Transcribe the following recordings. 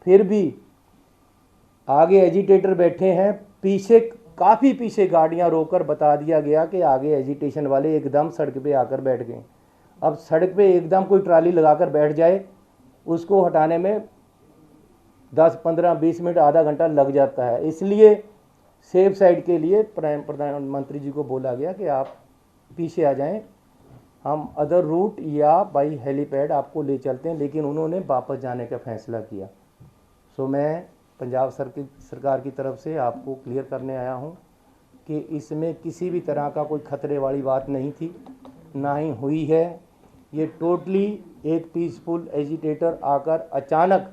फिर भी आगे एजिटेटर बैठे हैं, पीछे काफ़ी पीछे गाड़ियां रोककर बता दिया गया कि आगे एजिटेशन वाले एकदम सड़क पे आकर बैठ गए। अब सड़क पे एकदम कोई ट्राली लगाकर बैठ जाए, उसको हटाने में 10, 15, 20 मिनट, आधा घंटा लग जाता है। इसलिए सेफ साइड के लिए प्रधानमंत्री जी को बोला गया कि आप पीछे आ जाएं, हम अदर रूट या बाई हेलीपैड आपको ले चलते हैं, लेकिन उन्होंने वापस जाने का फैसला किया। सो मैं पंजाब सरकार की तरफ से आपको क्लियर करने आया हूं कि इसमें किसी भी तरह का कोई खतरे वाली बात नहीं थी, ना ही हुई है। ये टोटली एक पीसफुल एजिटेटर आकर अचानक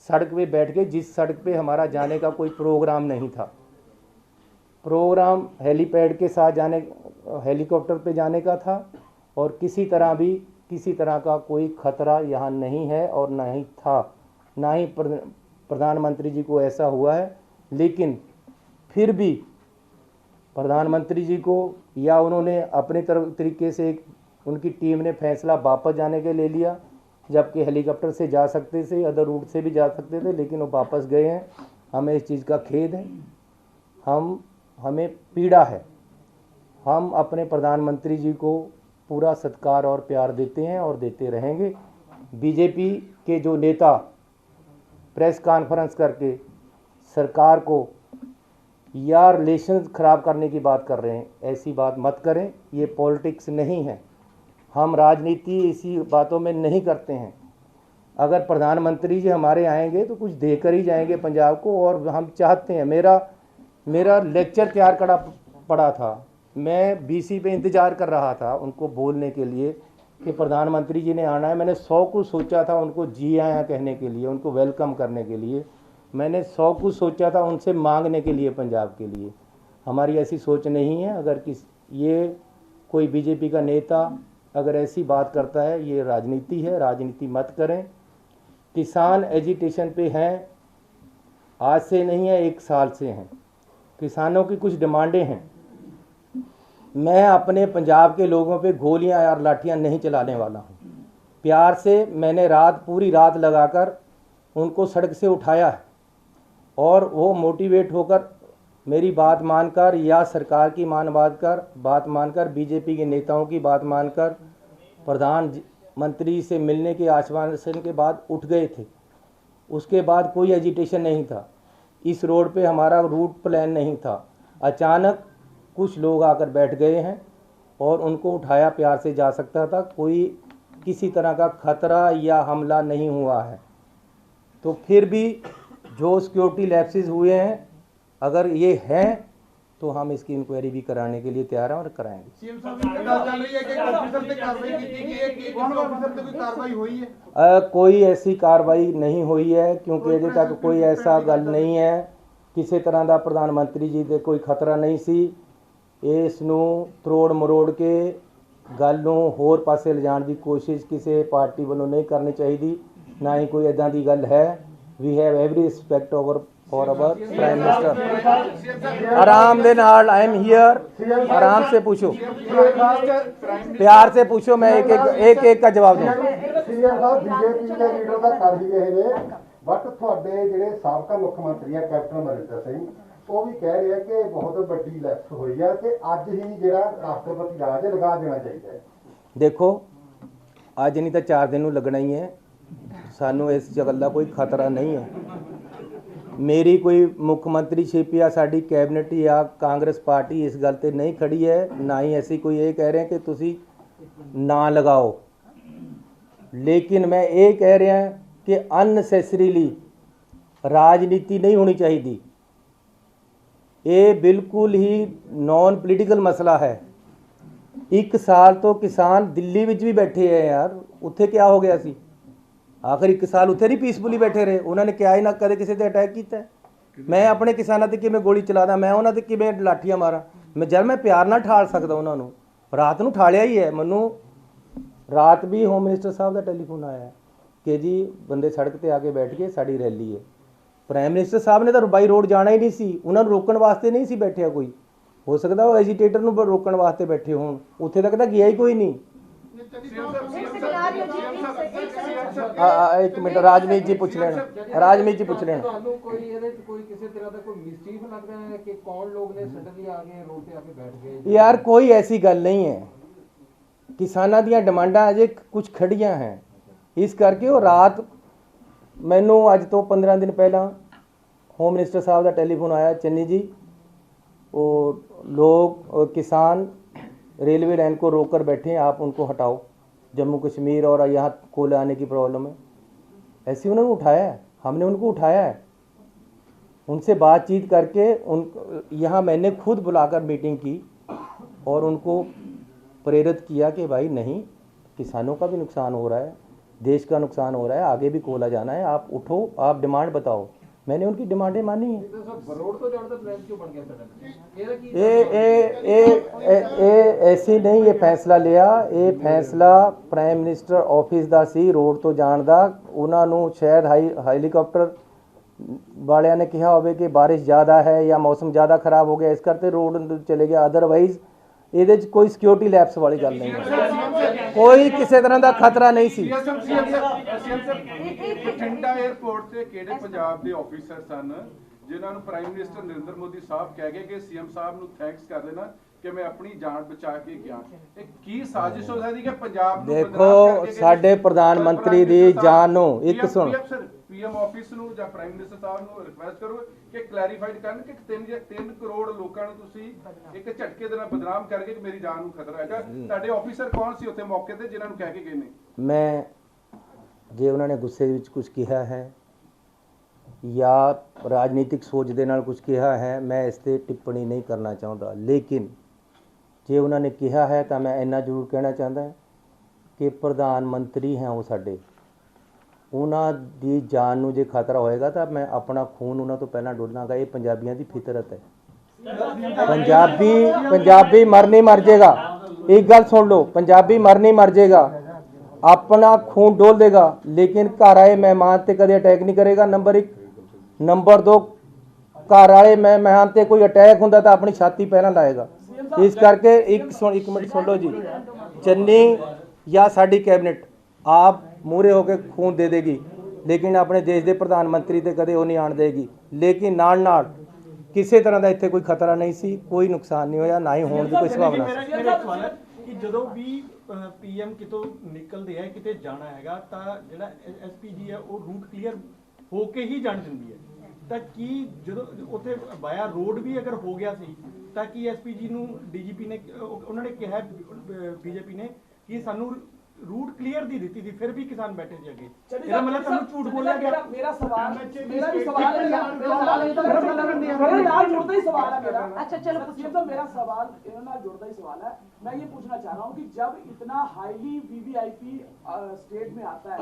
सड़क पे बैठ के, जिस सड़क पे हमारा जाने का कोई प्रोग्राम नहीं था। प्रोग्राम हेलीपैड के साथ जाने, हेलीकॉप्टर पे जाने का था, और किसी तरह का कोई खतरा यहाँ नहीं है और ना ही था, ना ही प्रधानमंत्री जी को ऐसा हुआ है। लेकिन फिर भी प्रधानमंत्री जी को या उन्होंने अपने तरीके से उनकी टीम ने फैसला वापस जाने के ले लिया, जबकि हेलीकॉप्टर से जा सकते थे, अदर रूट से भी जा सकते थे, लेकिन वो वापस गए हैं। हमें इस चीज़ का खेद है, हमें पीड़ा है। हम अपने प्रधानमंत्री जी को पूरा सत्कार और प्यार देते हैं और देते रहेंगे। बीजेपी के जो नेता प्रेस कॉन्फ्रेंस करके सरकार को या रिलेशन ख़राब करने की बात कर रहे हैं, ऐसी बात मत करें। ये पॉलिटिक्स नहीं है, हम राजनीति इसी बातों में नहीं करते हैं। अगर प्रधानमंत्री जी हमारे आएंगे तो कुछ देकर ही जाएंगे पंजाब को, और हम चाहते हैं। मेरा लेक्चर तैयार करा पड़ा था, मैं बीसी पे इंतज़ार कर रहा था उनको बोलने के लिए कि प्रधानमंत्री जी ने आना है। मैंने 100 कुछ सोचा था उनको जी आया कहने के लिए, उनको वेलकम करने के लिए। मैंने 100 कुछ सोचा था उनसे मांगने के लिए, पंजाब के लिए। हमारी ऐसी सोच नहीं है। अगर ये कोई बीजेपी का नेता अगर ऐसी बात करता है, ये राजनीति है, राजनीति मत करें। किसान एजिटेशन पे हैं, आज से नहीं है, 1 साल से हैं। किसानों की कुछ डिमांडें हैं। मैं अपने पंजाब के लोगों पे गोलियां और लाठियां नहीं चलाने वाला हूं। प्यार से मैंने पूरी रात लगाकर उनको सड़क से उठाया है, और वो मोटिवेट होकर मेरी बात मानकर या सरकार की बात मानकर बीजेपी के नेताओं की बात मानकर प्रधानमंत्री से मिलने के आश्वासन के बाद उठ गए थे। उसके बाद कोई एजिटेशन नहीं था, इस रोड पे हमारा रूट प्लान नहीं था। अचानक कुछ लोग आकर बैठ गए हैं और उनको उठाया, प्यार से जा सकता था। कोई किसी तरह का खतरा या हमला नहीं हुआ है। तो फिर भी जो सिक्योरिटी लैप्सेस हुए हैं, अगर ये हैं तो हम इसकी इंक्वायरी भी कराने के लिए तैयार हैं और कराएंगे। कोई ऐसी कार्रवाई नहीं हुई है, क्योंकि अजे तक कोई ऐसा गल नहीं है, किसी तरह का प्रधानमंत्री जी दे कोई खतरा नहीं सी। इसनूं त्रोड़ मरोड़ के गल नूं होर पासे लिजाण की कोशिश किसी पार्टी वालों नहीं करनी चाहिए, ना ही कोई इदां दी गल है। We have every respect for our prime minister. आराम दे नाल, आई एम हियर, आराम से पूछो, प्यार से पूछो, मैं एक का जवाब दूँ। बीजेपी के लीडर का कर ही रहे ने, बट ਤੁਹਾਡੇ ਜਿਹੜੇ ਸਾਬਕਾ ਮੁੱਖ ਮੰਤਰੀ ਆ ਕੈਪਟਨ ਅਮਰਿੰਦਰ ਸਿੰਘ, ਉਹ ਵੀ ਕਹਿ ਰਿਹਾ ਕਿ ਬਹੁਤ ਵੱਡੀ ਲੈਪਸ ਹੋਈ ਹੈ ਤੇ ਅੱਜ ਹੀ ਜਿਹੜਾ ਰਾਸ਼ਟਰਪਤੀ ਰਾਜ ਲਗਾ ਦੇਣਾ ਚਾਹੀਦਾ ਹੈ। देखो, ਅੱਜ नहीं तो 4 दिन लगना ही है। सानू इस गल का कोई खतरा नहीं है। मेरी कोई मुख्यमंत्रीशिप या साड़ी कैबिनेट या कांग्रेस पार्टी इस गल ते नहीं खड़ी है, ना ही ऐसी कोई ये कह रहे हैं कि तुसी ना लगाओ। लेकिन मैं ये कह रहा कि अननैसेसरीली राजनीति नहीं होनी चाहिए। ये बिल्कुल ही नॉन पोलीटिकल मसला है। 1 साल तो किसान दिल्ली विच भी बैठे हैं यार, उत्थे क्या हो गया सी? आखिर 1 साल उत्थे नहीं पीसफुली बैठे रहे, उन्होंने क्या ही ना कदे किसी ते अटैक किया। मैं अपने किसानों ते किवें गोली चलादा, मैं उन्होंने किवें लाठियां मारा? मैं प्यार ना ठाल सकदा उन्होंने, रात नूं ठालिया ही है। मैनूं रात भी होम मिनिस्टर साहब का टैलीफोन आया कि जी बंदे सड़क पर आके बैठ गए, साड़ी रैली है। प्राइम मिनिस्टर साहब ने तो बाई रोड जाना ही नहीं सी, उन्होंने रोकण वास्ते नहीं सी बैठिया कोई। हो सकता वो एजिटेटर नूं रोकण वास्ते बैठे होण, उत्थे तक तो गया ही कोई नहीं। एक मिनट राजमीत जी पूछ लेना, राजमीत जी पूछ लेना। ਤੁਹਾਨੂੰ ਕੋਈ ਇਹਦੇ ਚ ਕੋਈ ਕਿਸੇ ਤਰ੍ਹਾਂ ਦਾ ਕੋਈ ਮਿਸਚੀਫ ਲੱਗਦਾ ਹੈ ਕਿ ਕੌਣ ਲੋਕ ਨੇ ਸਡਨਲੀ ਆ ਕੇ ਰੋਡ ਤੇ ਆ ਕੇ ਬੈਠ ਗਏ? ਯਾਰ ਕੋਈ ਐਸੀ ਗੱਲ ਨਹੀਂ ਹੈ, ਕਿਸਾਨਾਂ ਦੀਆਂ ਡਿਮਾਂਡਾਂ ਅਜੇ ਕੁਝ ਖੜੀਆਂ ਹੈ, ਇਸ ਕਰਕੇ ਉਹ ਰਾਤ ਮੈਨੂੰ ਅੱਜ ਤੋਂ 15 दिन ਪਹਿਲਾਂ होम मिनिस्टर साहब का टेलीफोन आया, चन्नी जी वो लोग किसान रेलवे लाइन को रोक कर बैठे हैं, आप उनको हटाओ, जम्मू कश्मीर और यहाँ कोयले आने की प्रॉब्लम है। ऐसे उन्होंने उठाया है, हमने उनको उठाया है, उनसे बातचीत करके उन यहाँ मैंने खुद बुलाकर मीटिंग की और उनको प्रेरित किया कि भाई नहीं, किसानों का भी नुकसान हो रहा है, देश का नुकसान हो रहा है, आगे भी कोयला जाना है, आप उठो, आप डिमांड बताओ। मैंने उनकी डिमांडें मानी है। ऐसे नहीं ये फैसला लिया, ये फैसला प्राइम मिनिस्टर ऑफिस ਦਾ ਸੀ ਰੋਡ ਤੋਂ ਜਾਣ ਦਾ। ਉਹਨਾਂ ਨੂੰ ਸ਼ਾਇਦ ਹੈਲੀਕਾਪਟਰ ਵਾਲਿਆਂ ਨੇ ਕਿਹਾ ਹੋਵੇ ਕਿ ਬਾਰਿਸ਼ ਜ਼ਿਆਦਾ ਹੈ ਜਾਂ ਮੌਸਮ ਜ਼ਿਆਦਾ ਖਰਾਬ ਹੋ ਗਿਆ, ਇਸ ਕਰਕੇ ਰੋਡ ਚਲੇ ਗਿਆ। ਅਦਰਵਾਈਜ਼ ਇਹਦੇ 'ਚ ਕੋਈ ਸਿਕਿਉਰਿਟੀ ਲੈਪਸ ਵਾਲੀ ਗੱਲ ਨਹੀਂ ਹੈ, ਕੋਈ ਕਿਸੇ ਤਰ੍ਹਾਂ ਦਾ ਖਤਰਾ ਨਹੀਂ ਸੀ। ਬਠਿੰਡਾ 에ਅਰਪੋਰਟ ਤੇ ਕਿਹੜੇ ਪੰਜਾਬ ਦੇ ਆਫੀਸਰ ਸਨ ਜਿਨ੍ਹਾਂ ਨੂੰ ਪ੍ਰਾਈਮ ਮਿਨਿਸਟਰ ਨਰਿੰਦਰ ਮੋਦੀ ਸਾਹਿਬ ਕਹਿ ਗਏ ਕਿ ਸੀਐਮ ਸਾਹਿਬ ਨੂੰ ਥੈਂਕਸ ਕਰ ਦੇਣਾ ਕਿ ਮੈਂ ਆਪਣੀ ਜਾਨ ਬਚਾ ਕੇ ਗਿਆ? ਇਹ ਕੀ ਸਾਜ਼ਿਸ਼ ਹੋ ਸਕਦੀ ਕਿ ਪੰਜਾਬ ਨੂੰ ਦੇਖੋ ਸਾਡੇ ਪ੍ਰਧਾਨ ਮੰਤਰੀ ਦੀ ਜਾਨ ਨੂੰ ਇੱਕ ਸੁਣ, ਪੀਐਮ ਆਫਿਸ ਨੂੰ ਜਾਂ ਪ੍ਰਾਈਮ ਮਿਨਿਸਟਰ ਸਾਹਿਬ ਨੂੰ ਰਿਕੁਐਸਟ ਕਰੋ ਕਿ ਕਲੈਰੀਫਾਈਡ ਕਰਨ ਕਿ 3 ਕਰੋੜ ਲੋਕਾਂ ਨੂੰ ਤੁਸੀਂ ਇੱਕ ਝਟਕੇ ਦੇ ਨਾਲ ਬਦਨਾਮ ਕਰਕੇ ਕਿ ਮੇਰੀ ਜਾਨ ਨੂੰ ਖਤਰਾ ਹੈਗਾ। ਤੁਹਾਡੇ ਆਫੀਸਰ ਕੌਣ ਸੀ ਉੱਥੇ ਮੌਕੇ ਤੇ ਜਿਨ੍ਹਾਂ ਨੂੰ ਕਹਿ ਕੇ ਗਏ ਨੇ? ਮੈਂ ਜੇ ਉਹਨਾਂ ਨੇ ਗੁੱਸੇ ਵਿੱਚ ਕੁਝ ਕਿਹਾ ਹੈ ਜਾਂ ਰਾਜਨੀਤਿਕ ਸੋਚ ਦੇ ਨਾਲ ਕੁਝ ਕਿਹਾ ਹੈ, ਮੈਂ ਇਸ ਤੇ ਟਿੱਪਣੀ ਨਹੀਂ ਕਰਨਾ ਚਾਹੁੰਦਾ। ਲੇਕਿਨ ਜੇ ਉਹਨਾਂ ਨੇ ਕਿਹਾ ਹੈ ਤਾਂ ਮੈਂ ਇੰਨਾ ਜ਼ਰੂਰ ਕਹਿਣਾ ਚਾਹੁੰਦਾ ਕਿ ਪ੍ਰਧਾਨ ਮੰਤਰੀ ਹੈ ਉਹ ਸਾਡੇ, ਉਹਨਾਂ ਦੀ ਜਾਨ ਨੂੰ ਜੇ ਖਤਰਾ ਹੋਏਗਾ ਤਾਂ ਮੈਂ ਆਪਣਾ ਖੂਨ ਉਹਨਾਂ ਤੋਂ ਪਹਿਲਾਂ ਡੋਲਾਂਗਾ। ਇਹ ਪੰਜਾਬੀਆਂ ਦੀ ਫਿਤਰਤ ਹੈ। ਪੰਜਾਬੀ ਮਰ ਨਹੀਂ ਮਰ ਜਾਏਗਾ। ਇੱਕ ਗੱਲ ਸੁਣ ਲਓ, ਪੰਜਾਬੀ ਮਰ ਨਹੀਂ ਮਰ ਜਾਏਗਾ, अपना खून डोल देगा, लेकिन घर आए मेहमान ते कदे अटैक नहीं करेगा। नंबर 1। नंबर 2, घर आए मेहमान ते कोई अटैक होंदा तो अपनी छाती पहला लाएगा। इस करके एक मिनट सुन लो जी, चन्नी या साडी कैबिनेट आप मूहरे होकर खून दे देगी, लेकिन अपने देश के प्रधानमंत्री ते कदे वो नहीं आण देगी। लेकिन नाल नाल किसी तरह का इत्थे कोई खतरा नहीं सी, कोई नुकसान नहीं होया, ना ही होने की कोई संभावना। ਕਿ ਜਦੋਂ ਵੀ ਪੀਐਮ ਕਿਤੋਂ ਨਿਕਲਦੇ ਹੈ ਕਿਤੇ ਜਾਣਾ ਹੈਗਾ ਤਾਂ ਜਿਹੜਾ ਐਸਪੀਜੀ ਹੈ ਉਹ ਰੂਟ ਕਲੀਅਰ ਹੋ ਕੇ ਹੀ ਜਾਣ ਦਿੰਦੀ ਹੈ, ਤਾਂ ਕੀ ਜਦੋਂ ਉੱਥੇ ਬਾਇਆ ਰੋਡ ਵੀ ਅਗਰ ਹੋ ਗਿਆ ਸੀ ਤਾਂ ਕੀ ਐਸਪੀਜੀ ਨੂੰ ਡੀਜੀਪੀ ਨੇ ਉਹਨਾਂ ਨੇ ਕਿਹਾ ਬੀਜੇਪੀ ਨੇ ਕਿ ਸਾਨੂੰ रूट क्लियर दी दी थी, फिर भी किसान बैठे थे अगे? ਇਹਦਾ ਮਤਲਬ ਤੁਹਾਨੂੰ ਝੂਠ ਬੋਲਿਆ ਗਿਆ। ਮੇਰਾ ਵੀ ਸਵਾਲ ਹੈ, ਮੇਰੇ ਨਾਲ ਜੁੜਦਾ ਹੀ ਸਵਾਲ है मेरा। अच्छा चलो ये तो मेरा सवाल इन्होंने ਨਾਲ जुड़ता ही सवाल है। मैं ये पूछना चाह रहा हूँ कि जब इतना हाईली वीवीआईपी स्टेट में आता है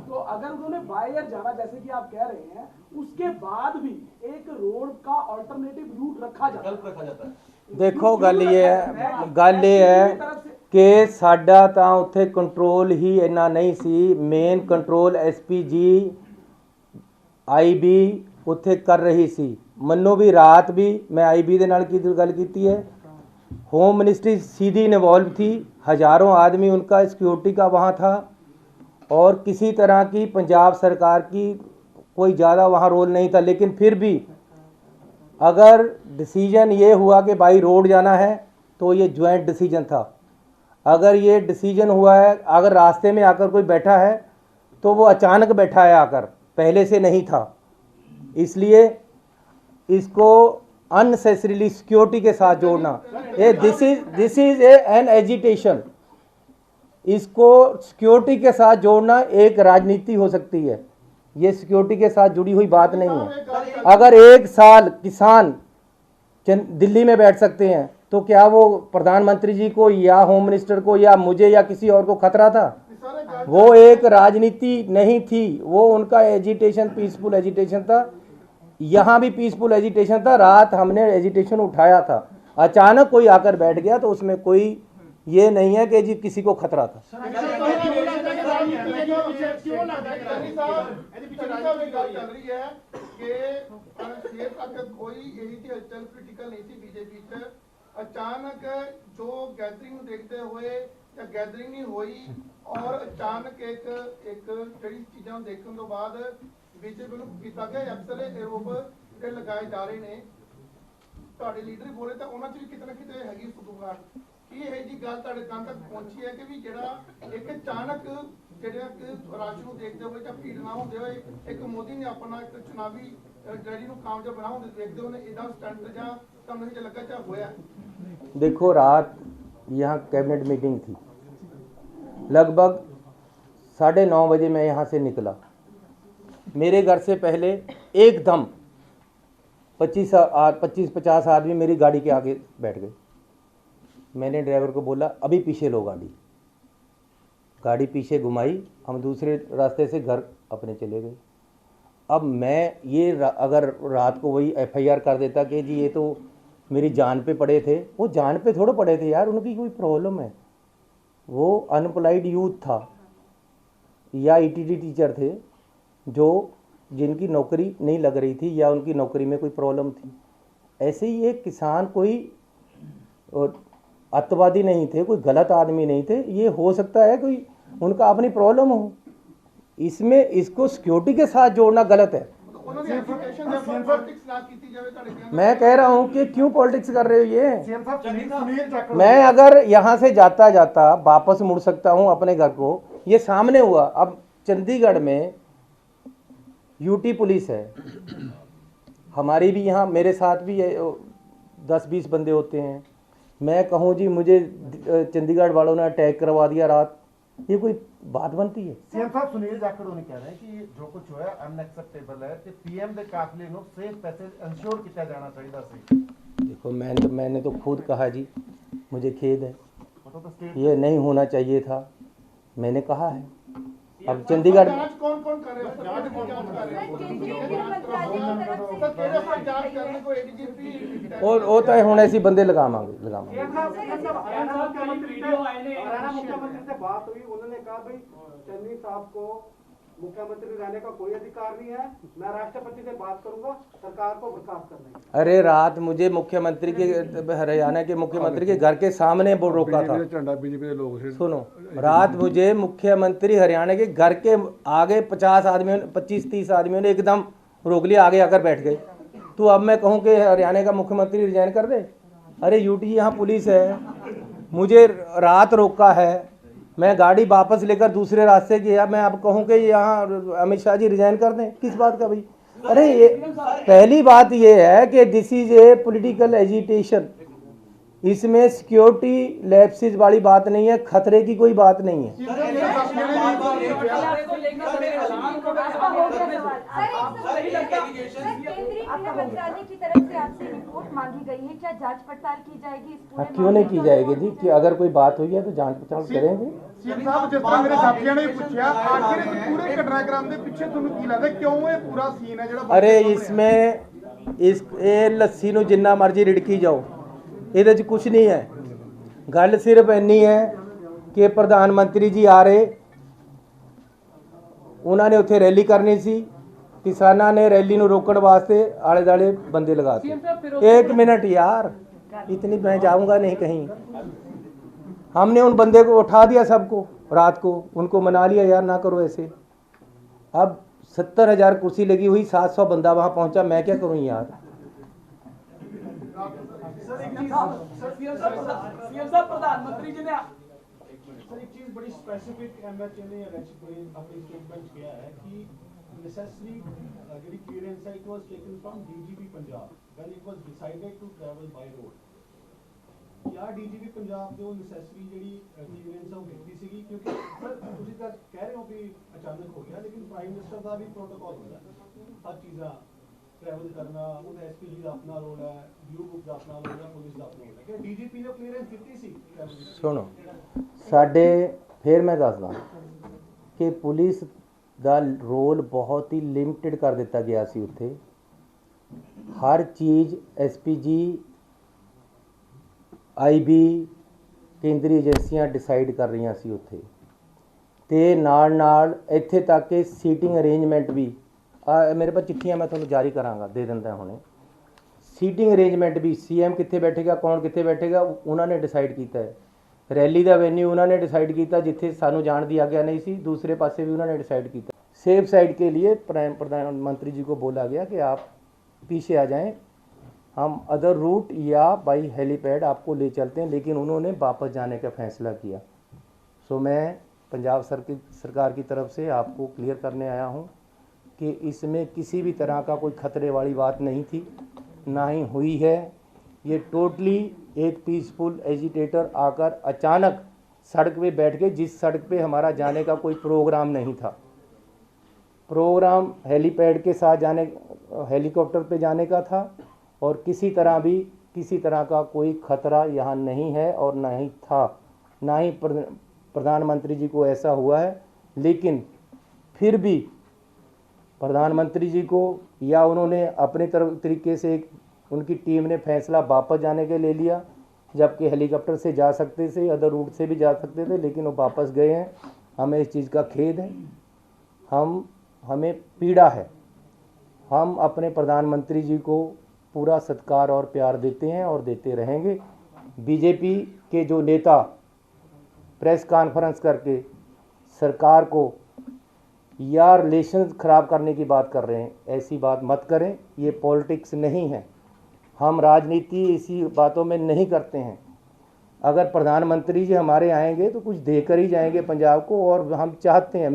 तो अगर उन्होंने बाय एयर जाना जैसे कि आप कह रहे हैं, उसके बाद भी एक रोड का अल्टरनेटिव रूट रखा जाता है। देखो गल ये है कि साडा तां उत्थे कंट्रोल ही इन्ना नहीं सी। मेन कंट्रोल एसपीजी आईबी उत्थे कर रही सी। मन्नो भी रात भी मैं आईबी दे नाल की गल कीती है, होम मिनिस्ट्री सीधी इन्वॉल्व थी, हज़ारों आदमी उनका सिक्योरिटी का वहाँ था और किसी तरह की पंजाब सरकार की कोई ज़्यादा वहाँ रोल नहीं था। लेकिन फिर भी अगर डिसीजन ये हुआ कि भाई रोड जाना है तो ये ज्वाइंट डिसीजन था। अगर ये डिसीजन हुआ है, अगर रास्ते में आकर कोई बैठा है तो वो अचानक बैठा है आकर, पहले से नहीं था। इसलिए इसको अननेसेसरीली सिक्योरिटी के साथ जोड़ना, ये दिस इज एन एजिटेशन। इसको सिक्योरिटी के साथ जोड़ना एक राजनीति हो सकती है, ये सिक्योरिटी के साथ जुड़ी हुई बात नहीं है। अगर 1 साल किसान दिल्ली में बैठ सकते हैं तो क्या वो प्रधानमंत्री जी को या होम मिनिस्टर को या मुझे या किसी और को खतरा था? वो एक राजनीति नहीं थी, वो उनका एजिटेशन पीसफुल एजिटेशन था। यहाँ भी पीसफुल एजिटेशन था, रात हमने एजिटेशन उठाया था, अचानक कोई आकर बैठ गया तो उसमें कोई ये नहीं है कि जी किसी को खतरा था। अचानक जो गैदरिंग देखते हुए ਜਾਂ ਗੈਦਰਿੰਗ ਨਹੀਂ ਹੋਈ ਔਰ ਅਚਾਨਕ ਇੱਕ ਜਿਹੜੀ ਚੀਜ਼ਾਂ ਨੂੰ ਦੇਖਣ ਤੋਂ ਬਾਅਦ ਬੀਜੇਪੀ ਨੂੰ ਕੀਤਾ ਗਿਆ ਅਕਸਰ ਇਹ ਆਰੋਪ ਜਿਹੜੇ ਲਗਾਏ ਜਾ ਰਹੇ ਨੇ ਤੁਹਾਡੇ ਲੀਡਰ ਹੀ ਬੋਲੇ ਤਾਂ ਉਹਨਾਂ 'ਚ ਵੀ ਕਿਤੇ ਨਾ ਕਿਤੇ ਹੈਗੀ ਫੁਗਾਟ ਕੀ ਇਹ ਜੀ ਗੱਲ ਤੁਹਾਡੇ ਕੰਨ ਤੱਕ ਪਹੁੰਚੀ ਹੈ ਕਿ ਵੀ ਜਿਹੜਾ ਇੱਕ ਅਚਾਨਕ ਜਿਹੜਾ ਰਾਜ ਨੂੰ ਦੇਖਦੇ ਹੋਏ ਜਾਂ ਭੀੜ ਨਾ ਹੁੰਦੇ ਹੋਏ ਇੱਕ ਮੋਦੀ ਨੇ ਆਪਣਾ ਇੱਕ ਚੁਣਾਵੀ ਰੈਲੀ ਨੂੰ ਕਾਮਯਾਬ ਬਣਾਉਣ ਦੇ ਦੇਖਦੇ ਹੋਏ ਇਹਦਾ ਸਟੰਟ ਜਾਂ ਤੁਹਾਨੂੰ ਇਹ ਲੱਗਾ ਜਾਂ ਹੋਇਆ? देखो, रात यहाँ कैबिनेट मीटिंग थी, लगभग 9:30 बजे मैं यहाँ से निकला। मेरे घर से पहले एकदम 25-50 आदमी मेरी गाड़ी के आगे बैठ गए। मैंने ड्राइवर को बोला अभी पीछे लो गाड़ी पीछे घुमाई, हम दूसरे रास्ते से घर अपने चले गए। अब मैं ये अगर रात को वही FIR कर देता कि जी ये तो मेरी जान पे पड़े थे, वो जान पे थोड़े पड़े थे यार, उनकी कोई प्रॉब्लम है, वो अनएम्प्लॉयड यूथ था या ETT टीचर थे जो जिनकी नौकरी नहीं लग रही थी या उनकी नौकरी में कोई प्रॉब्लम थी। ऐसे ही एक किसान कोई अत्यावादी नहीं थे, कोई गलत आदमी नहीं थे, ये हो सकता है कोई उनका अपनी प्रॉब्लम हो, इसमें इसको सिक्योरिटी के साथ जोड़ना गलत है। मैं कह रहा हूं कि क्यों पॉलिटिक्स कर रहे हो ये? मैं अगर यहाँ से जाता जाता वापस मुड़ सकता हूं अपने घर को, ये सामने हुआ। अब चंडीगढ़ में UT पुलिस है, हमारी भी यहाँ मेरे साथ भी 10-20 बंदे होते हैं। मैं कहूँ जी मुझे चंडीगढ़ वालों ने अटैक करवा दिया रात, ये कोई बात बनती है? सीएम साहब सुनील जाखड़ होने कह रहे हैं कि जो कुछ हुआ अनएक्सेप्टेबल है कि PM ਦੇ ਕਾਫਲੇ ਨੂੰ सेफ पैसेज इंश्योर किया जाना चाहिए ਸੀ। देखो मैंने तो खुद कहा जी, मुझे खेद है, ये नहीं होना चाहिए था, मैंने कहा है। अब चंडीगढ़ जांच कौन कर रहे हैं? जांच कौन कर रहे हैं? सर केंद्र सरकार जांच करने को ADGP और होता है, होने ऐसे बंदे लगावांगे। हरियाणा मुख्यमंत्री से बात हुई, उन्होंने कहा भाई चन्नी साहब को मुख्यमंत्री रहने का कोई अधिकार नहीं है, मैं राष्ट्रपति से बात करूंगा सरकार को बर्खास्त करने की। अरे रात मुझे मुख्यमंत्री के हरियाणा के मुख्यमंत्री के घर के सामने वो रोका था। सुनो, रात मुझे मुख्यमंत्री हरियाणा के घर के आगे 50 आदमियों 25-30 आदमियों ने एकदम रोक लिया, आगे आकर बैठ गए। तो अब मैं कहूँ कि हरियाणा का मुख्यमंत्री रिजाइन कर दे? अरे UT यहाँ पुलिस है, मुझे रात रोका है, मैं गाड़ी वापस लेकर दूसरे रास्ते गया, मैं अब कहूँ कि यहाँ अमित शाह जी रिजाइन कर दें? किस बात का भाई? अरे ये पहली बात ये है कि this is a political agitation, इसमें सिक्योरिटी लैप्सेस वाली बात नहीं है, खतरे की कोई बात नहीं है। आपका मंत्रालय की तरफ से आपसे रिपोर्ट मांगी गई है, क्या जांच पड़ताल की जाएगी इस पूरे क्यों नहीं की जाएगी जी? कि अगर कोई बात हुई है तो जांच पड़ताल करेंगे। सीएम साहब जिस तरह मेरे साथियों ने पूछा आखिर इस पूरे घटनाक्रम के पीछे ਤੁਹਾਨੂੰ ਕੀ ਲੱਗਦਾ क्यों ये पूरा सीन है ਜਿਹੜਾ? अरे इसमें ਇਹ ਲੱਸੀ ਨੂੰ ਜਿੰਨਾ ਮਰਜ਼ੀ ਰਿੜਕੀ ਜਾਓ, ਇਹਦੇ 'ਚ ਕੁਝ ਨਹੀਂ ਹੈ। ਗੱਲ ਸਿਰਫ ਇੰਨੀ ਹੈ ਕਿ ਪ੍ਰਧਾਨ ਮੰਤਰੀ ਜੀ ਆ ਰਹੇ, ਉਹਨਾਂ ਨੇ ਉੱਥੇ ਰੈਲੀ ਕਰਨੀ ਸੀ, किसाना ने रैली ਨੂੰ रोकने वास्ते आले दाले बंदे लगाते। 1 मिनट यार, इतनी मैं जाऊंगा नहीं कहीं। हमने उन बंदे को उठा दिया सबको रात को, उनको मना लिया यार ना करो ऐसे। अब 70,000 कुर्सी लगी हुई, 700 बंदा वहां पहुंचा, मैं क्या करूं यार? प्रधानमंत्री जी ने सर एक चीज बड़ी स्पेसिफिक MHA ने अपनी स्टेटमेंट किया है कि necessary ਜਿਹੜੀ clearance है it was taken from DGP Punjab when it was decided to travel by road। क्या DGP पंजाब जो necessary ਜਿਹੜੀ clearance है ਉਹ ਕੀਤੀ ਸੀਗੀ? ਕਿਉਂਕਿ ਸਰ ਤੁਸੀਂ ਤਾਂ ਕਹਿ ਰਹੇ ਹੋ ਕਿ ਅਚਾਨਕ ਹੋ ਗਿਆ, ਲੇਕਿਨ ਪ੍ਰਾਈਮ ਮਿਨਿਸਟਰ ਦਾ ਵੀ ਪ੍ਰੋਟੋਕਾਲ ਹੁੰਦਾ ਹੈ, ਹਰ ਚੀਜ਼ਾਂ ट्रैवल करना, ਉਹਦਾ SPG ਦਾ ਆਪਣਾ ਰੋਲ ਹੈ, ਬਲੂ ਬੁੱਕ ਦਾ ਆਪਣਾ ਰੋਲ ਹੈ, ਪੁਲਿਸ ਦਾ ਆਪਣਾ ਰੋਲ ਹੈ। ਕਿ DGP ਨੇ ਕਲੀਅਰੈਂਸ ਦਿੱਤੀ ਸੀ? ਸੁਣੋ, ਸਾਡੇ ਫਿਰ ਮੈਂ ਦੱਸਦਾ ਕਿ ਪੁਲਿਸ ਦਾ ਰੋਲ ਬਹੁਤ ਹੀ ਲਿਮਟਿਡ ਕਰ ਦਿੱਤਾ ਗਿਆ ਸੀ। ਉੱਥੇ ਹਰ ਚੀਜ਼ SPG IB ਕੇਂਦਰੀ ਏਜੰਸੀਆਂ ਡਿਸਾਈਡ ਕਰ ਰਹੀਆਂ ਸੀ ਉੱਥੇ, ਤੇ ਨਾਲ ਇੱਥੇ ਤੱਕ ਕਿ ਸੀਟਿੰਗ ਅਰੇਂਜਮੈਂਟ ਵੀ ਮੇਰੇ ਪਾਸ ਚਿੱਠੀਆਂ ਮੈਂ ਤੁਹਾਨੂੰ ਜਾਰੀ ਕਰਾਂਗਾ, ਦੇ ਦਿੰਦਾ ਹੁਣੇ। ਸੀਟਿੰਗ ਅਰੇਂਜਮੈਂਟ ਵੀ CM ਕਿੱਥੇ ਬੈਠੇਗਾ, ਕੌਣ ਕਿੱਥੇ ਬੈਠੇਗਾ, ਉਹਨਾਂ ਨੇ ਡਿਸਾਈਡ ਕੀਤਾ ਹੈ। ਰੈਲੀ ਦਾ ਵੈन्यू ਉਹਨਾਂ ਨੇ डिसाइड ਕੀਤਾ ਜਿੱਥੇ ਸਾਨੂੰ ਜਾਣ ਦੀ आज्ञा नहीं सी, दूसरे पासे भी उन्होंने डिसाइड किया। सेफ साइड के लिए प्रधानमंत्री जी को बोला गया कि आप पीछे आ जाएं, हम अदर रूट या बाई हेलीपैड आपको ले चलते हैं, लेकिन उन्होंने वापस जाने का फैसला किया। सो मैं पंजाब सरकार की तरफ से आपको क्लियर करने आया हूं कि इसमें किसी भी तरह का कोई खतरे वाली बात नहीं थी, ना ही हुई है। ये टोटली एक पीसफुल एजिटेटर आकर अचानक सड़क पे बैठ गए, जिस सड़क पे हमारा जाने का कोई प्रोग्राम नहीं था। प्रोग्राम हेलीपैड के साथ जाने, हेलीकॉप्टर पे जाने का था, और किसी तरह का कोई खतरा यहाँ नहीं है और ना ही था, ना ही प्रधानमंत्री जी को ऐसा हुआ है। लेकिन फिर भी प्रधानमंत्री जी को या उन्होंने अपने तरीके से उनकी टीम ने फैसला वापस जाने के ले लिया, जबकि हेलीकॉप्टर से जा सकते थे, अदर रूट से भी जा सकते थे, लेकिन वो वापस गए हैं। हमें इस चीज़ का खेद है, हमें पीड़ा है। हम अपने प्रधानमंत्री जी को पूरा सत्कार और प्यार देते हैं और देते रहेंगे। बीजेपी के जो नेता प्रेस कॉन्फ्रेंस करके सरकार को या रिलेशन ख़राब करने की बात कर रहे हैं, ऐसी बात मत करें। ये पॉलिटिक्स नहीं है, हम राजनीति इसी बातों में नहीं करते हैं। अगर प्रधानमंत्री जी हमारे आएंगे तो कुछ देकर ही जाएंगे पंजाब को, और हम चाहते हैं।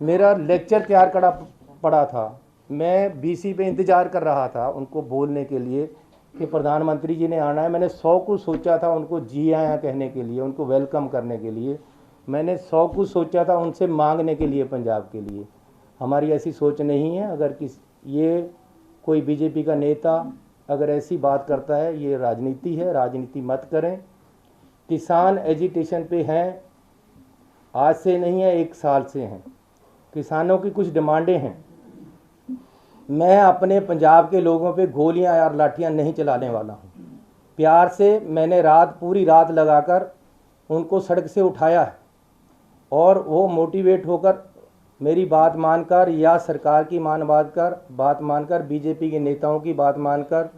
मेरा लेक्चर तैयार पड़ा था, मैं बीसी पे इंतज़ार कर रहा था उनको बोलने के लिए कि प्रधानमंत्री जी ने आना है। मैंने 100 कुछ सोचा था उनको जी आया कहने के लिए, उनको वेलकम करने के लिए। मैंने 100 कुछ सोचा था उनसे मांगने के लिए, पंजाब के लिए। हमारी ऐसी सोच नहीं है। अगर ये कोई बीजेपी का नेता अगर ऐसी बात करता है, ये राजनीति है, राजनीति मत करें। किसान एजिटेशन पे हैं, आज से नहीं है, 1 साल से हैं। किसानों की कुछ डिमांडें हैं। मैं अपने पंजाब के लोगों पे गोलियां और लाठियां नहीं चलाने वाला हूं। प्यार से मैंने पूरी रात लगाकर उनको सड़क से उठाया है, और वो मोटिवेट होकर मेरी बात मानकर या सरकार की बात मानकर बीजेपी के नेताओं की बात मानकर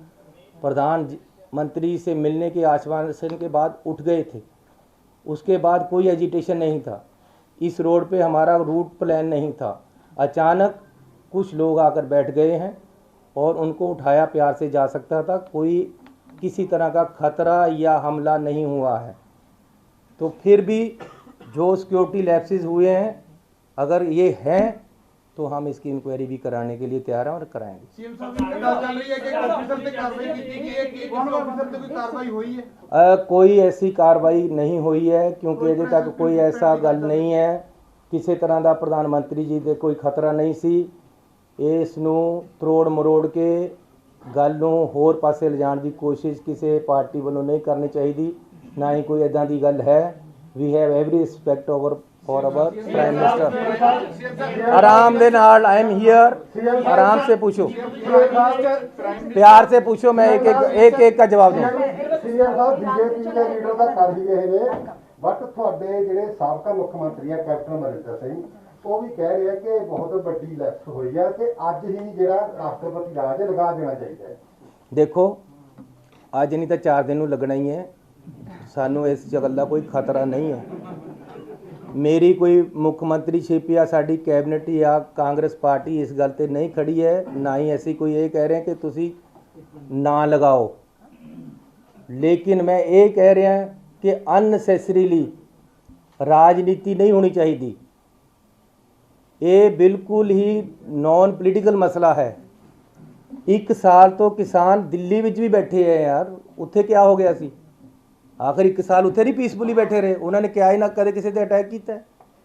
प्रधानमंत्री से मिलने के आश्वासन के बाद उठ गए थे। उसके बाद कोई एजिटेशन नहीं था, इस रोड पे हमारा रूट प्लान नहीं था। अचानक कुछ लोग आकर बैठ गए हैं और उनको उठाया, प्यार से जा सकता था। कोई किसी तरह का खतरा या हमला नहीं हुआ है। तो फिर भी जो सिक्योरिटी लैप्सेस हुए हैं, अगर ये हैं तो हम इसकी इंक्वायरी भी कराने के लिए तैयार हैं और कराएंगे। सीएम साहब की बात चल रही है कि ऑफिसर पे कार्रवाई की गई है, कि कौन ऑफिसर पे कोई कार्रवाई हुई है? कोई ऐसी कार्रवाई नहीं हुई है, क्योंकि अजे तक कोई ऐसा गल नहीं है। किसी तरह का प्रधानमंत्री जी दे कोई खतरा नहीं सी। इस नूं त्रोड़ मरोड़ के गल नूं होर पासे लिजाण की कोशिश किसी पार्टी वालों नहीं करनी चाहिए, ना ही कोई इदां दी गल है। We have every respect for our prime minister. आराम दे नाल, आई एम हियर, आराम से पूछो, प्यार से पूछो, मैं एक का जवाब दूँ। सीएम साहब बीजेपी के लीडर का कर ही गए ने, बट ਤੁਹਾਡੇ ਜਿਹੜੇ ਸਾਬਕਾ ਮੁੱਖ ਮੰਤਰੀ ਆ ਕੈਪਟਨ ਅਮਰਿੰਦਰ ਸਿੰਘ, ਉਹ ਵੀ ਕਹਿ ਰਿਹਾ ਕਿ ਬਹੁਤ ਵੱਡੀ ਲੈਪਸ ਹੋਈ ਹੈ ਤੇ ਅੱਜ ਹੀ ਜਿਹੜਾ ਰਾਸ਼ਟਰਪਤੀ ਰਾਜ ਲਗਾ ਦੇਣਾ ਚਾਹੀਦਾ ਹੈ। देखो, ਅੱਜ नहीं तो 4 दिन लगना ही है। सानू इस गल का कोई खतरा नहीं है। मेरी कोई मुख्यमंत्रीशिप या साड़ी कैबिनेट या कांग्रेस पार्टी इस गल ते नहीं खड़ी है, ना ही ऐसी कोई ये कह रहे हैं कि तुसी ना लगाओ। लेकिन मैं ये कह रहा कि अननैसेसरीली राजनीति नहीं होनी चाहिए। ये बिल्कुल ही नॉन पोलीटिकल मसला है। 1 साल तो किसान दिल्ली विच भी बैठे हैं यार, उत्थे क्या हो गया सी? आखिर 1 साल उत्थे नहीं पीसफुली बैठे रहे। उन्होंने क्या ही ना कदे किसी ते अटैक किया।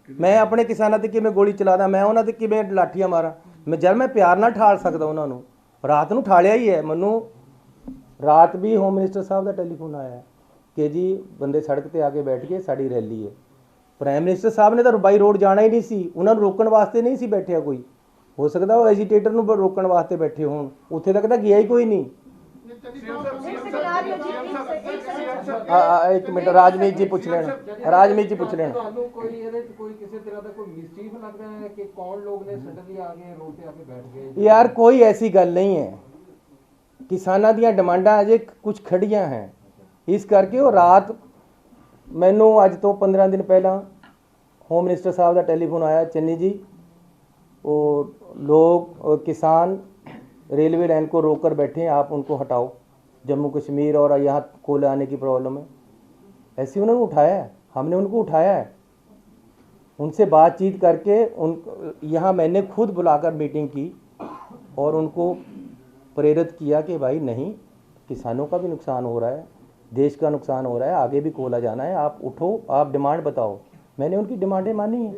मैं अपने किसानों ते किवें गोली चला दा, मैं उन्होंने ते किवें लाठियां मारा? मैं जब मैं प्यार ना ठाल सकदा उन्होंने, रात नूं ठालिया ही है। मैनू रात भी होम मिनिस्टर साहब का टैलीफोन आया है कि जी बंदे सड़क ते आके बैठ गए, साड़ी रैली है। प्राइम मिनिस्टर साहब ने तो बाई रोड जाना ही नहीं सी, उन्होंने रोकण वास्ते नहीं सी बैठिया कोई। हो सकता वो एजिटेटर नूं रोकण वास्ते बैठे होण, उत्थे तक तो गया ही कोई नहीं। एक मिनट, राजमीत जी पूछ लेना, राजमीत जी पूछ लेना। ਤੁਹਾਨੂੰ ਕੋਈ ਇਹਦੇ ਚ ਕੋਈ ਕਿਸੇ ਤਰ੍ਹਾਂ ਦਾ ਕੋਈ ਮਿਸਚੀਫ ਲੱਗਦਾ ਹੈ ਕਿ ਕੌਣ ਲੋਕ ਨੇ ਸਡਨਲੀ ਆ ਕੇ ਰੋਡ ਤੇ ਆ ਕੇ ਬੈਠ ਗਏ? यार कोई ऐसी गल नहीं है। किसानां दीयां डिमांडां अजे कुछ खड़ियां हैं, इस करके वो रात ਮੈਨੂੰ ਅੱਜ ਤੋਂ 15 दिन पहला होम मिनिस्टर साहब का टेलीफोन आया, चन्नी जी वो लोग किसान रेलवे लाइन को रोक कर बैठे हैं, आप उनको हटाओ, जम्मू कश्मीर और यहाँ कोयला आने की प्रॉब्लम है। ऐसे उन्होंने उठाया है, हमने उनको उठाया है, उनसे बातचीत करके उन यहाँ मैंने खुद बुलाकर मीटिंग की और उनको प्रेरित किया कि भाई नहीं, किसानों का भी नुकसान हो रहा है, देश का नुकसान हो रहा है, आगे भी कोयला जाना है, आप उठो, आप डिमांड बताओ। मैंने उनकी डिमांडें मानी है।